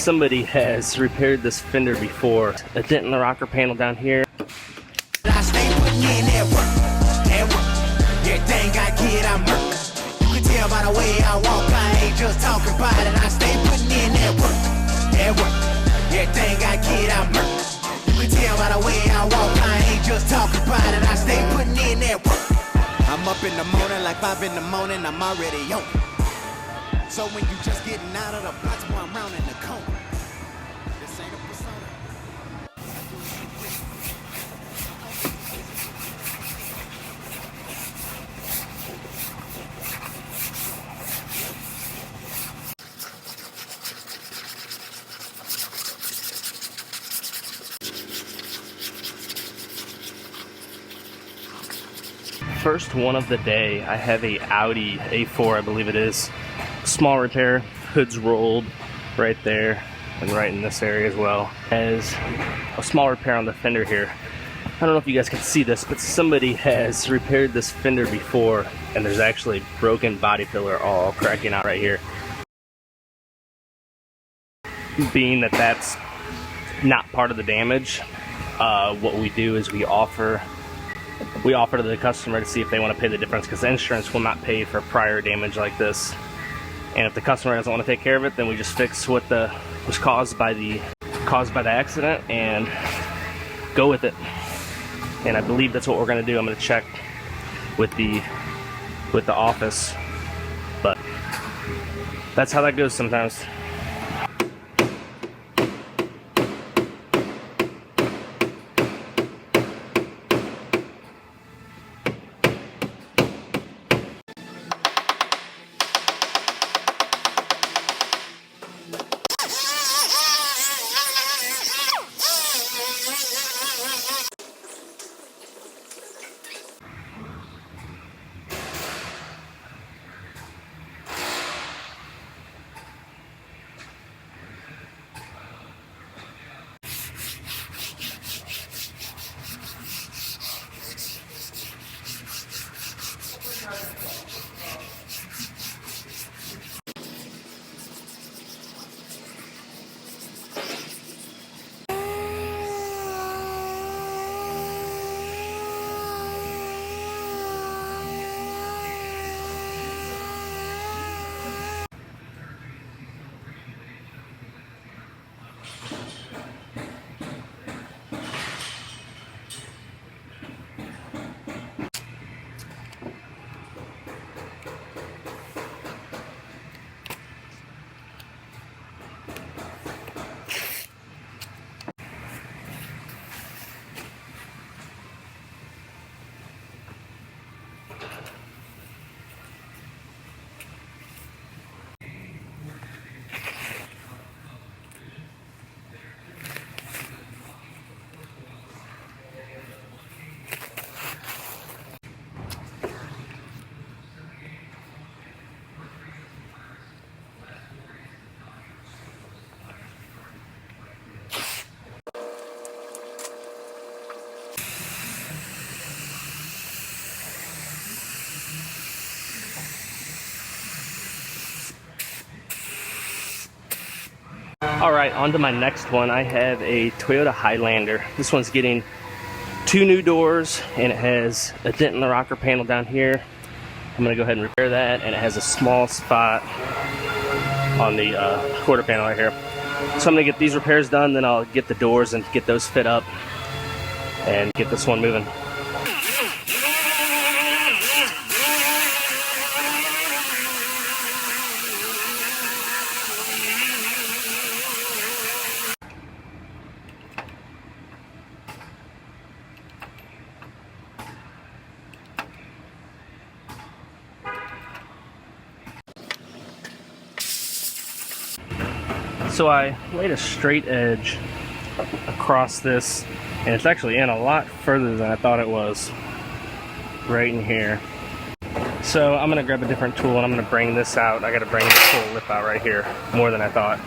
somebody has repaired this fender before. A dent in the rocker panel down here. I stay putting in that work. Everything I get, I'm work. You can tell by the way I walk, I ain't just talking about it. I stay putting in that work. Everything I get, I'm work. You can tell by the way I walk, I ain't just talking about it. I stay putting in that work. I'm up in the morning, like 5 in the morning, I'm already on. So when you just getting out of the box, boy, I'm round in the corner. This ain't a persona. First one of the day, I have a Audi A4, I believe it is. Small repair, hood's rolled right there and right in this area as well. Has a small repair on the fender here. I don't know if you guys can see this, but somebody has repaired this fender before, and there's actually broken body pillar all cracking out right here. Being that that's not part of the damage, what we do is we offer to the customer to see if they want to pay the difference, because the insurance will not pay for prior damage like this. And if the customer doesn't want to take care of it, then we just fix what was caused by the accident and go with it. And I believe that's what we're going to do. I'm going to check with the office, but that's how that goes sometimes. Alright, on to my next one. I have a Toyota Highlander. This one's getting 2 new doors, and it has a dent in the rocker panel down here. I'm going to go ahead and repair that, and it has a small spot on the quarter panel right here. So I'm going to get these repairs done, then I'll get the doors and get those fit up and get this one moving. So I laid a straight edge across this, and it's actually in a lot further than I thought it was, right in here. So I'm gonna grab a different tool and I'm gonna bring this out. I gotta bring this whole lip out right here, more than I thought.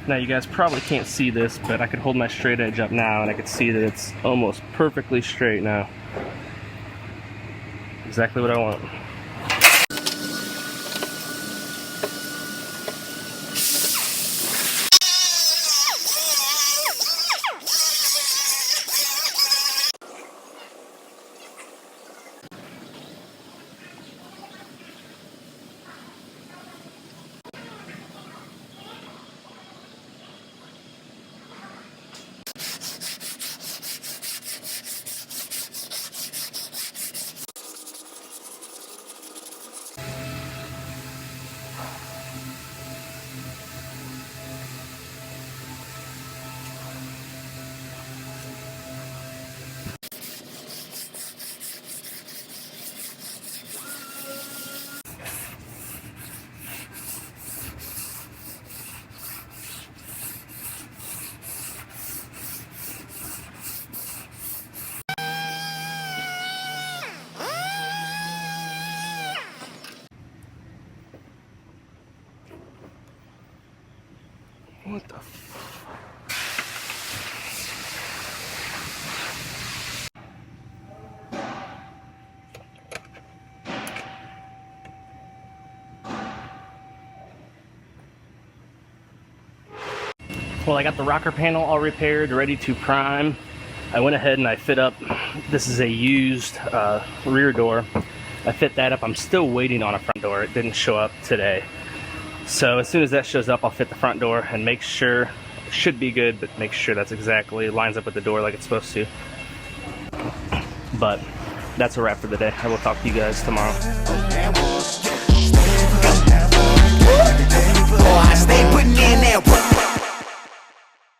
Now you guys probably can't see this, but I could hold my straight edge up now and I could see that it's almost perfectly straight now. Exactly what I want. What the Well, I got the rocker panel all repaired, ready to prime. I went ahead and I fit up, this is a used rear door. I fit that up. I'm still waiting on a front door. It didn't show up today. So as soon as that shows up, I'll fit the front door and make sure, it should be good, but make sure that's exactly, lines up with the door like it's supposed to. But that's a wrap for the day. I will talk to you guys tomorrow. I stay putting in that work.